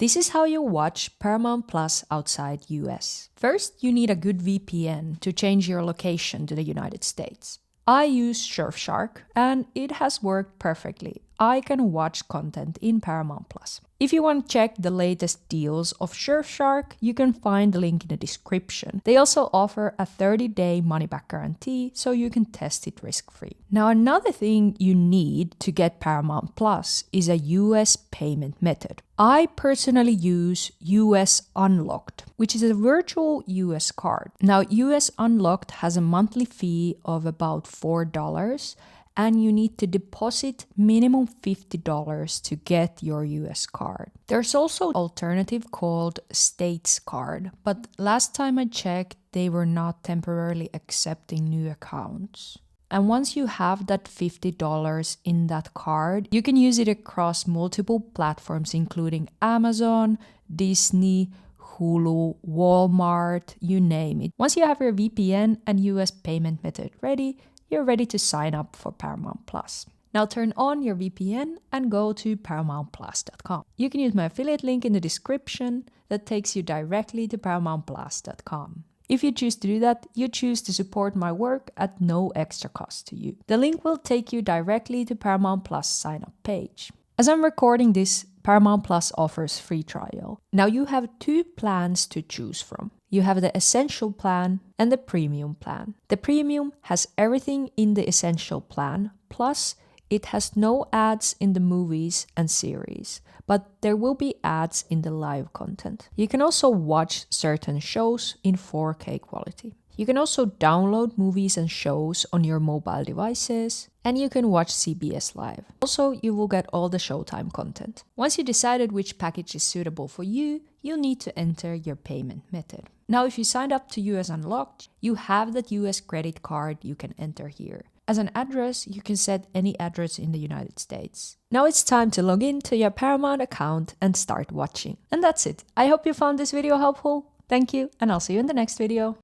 This is how you watch Paramount Plus outside US. First, you need a good VPN to change your location to the United States. I use Surfshark and it has worked perfectly. I can watch content in Paramount Plus. If you want to check the latest deals of Surfshark, you can find the link in the description. They also offer a 30-day money-back guarantee, so you can test it risk-free. Now, another thing you need to get Paramount Plus is a US payment method. I personally use US Unlocked, which is a virtual US card. Now, US Unlocked has a monthly fee of about $4, and you need to deposit minimum $50 to get your US card. There's also an alternative called States Card, but last time I checked, they were not temporarily accepting new accounts. And once you have that $50 in that card, you can use it across multiple platforms, including Amazon, Disney, Hulu, Walmart, you name it. Once you have your VPN and US payment method ready, you're ready to sign up for Paramount Plus. Now turn on your VPN and go to ParamountPlus.com. You can use my affiliate link in the description that takes you directly to ParamountPlus.com. If you choose to do that, you choose to support my work at no extra cost to you. The link will take you directly to Paramount Plus sign-up page. As I'm recording this, Paramount Plus offers free trial. Now you have two plans to choose from. You have the Essential plan and the Premium plan. The Premium has everything in the Essential plan, plus it has no ads in the movies and series, but there will be ads in the live content. You can also watch certain shows in 4K quality. You can also download movies and shows on your mobile devices, and you can watch CBS Live. Also, you will get all the Showtime content. Once you decided which package is suitable for you, you'll need to enter your payment method. Now, if you signed up to US Unlocked, you have that US credit card you can enter here. As an address, you can set any address in the United States. Now it's time to log in to your Paramount account and start watching. And that's it. I hope you found this video helpful. Thank you, and I'll see you in the next video.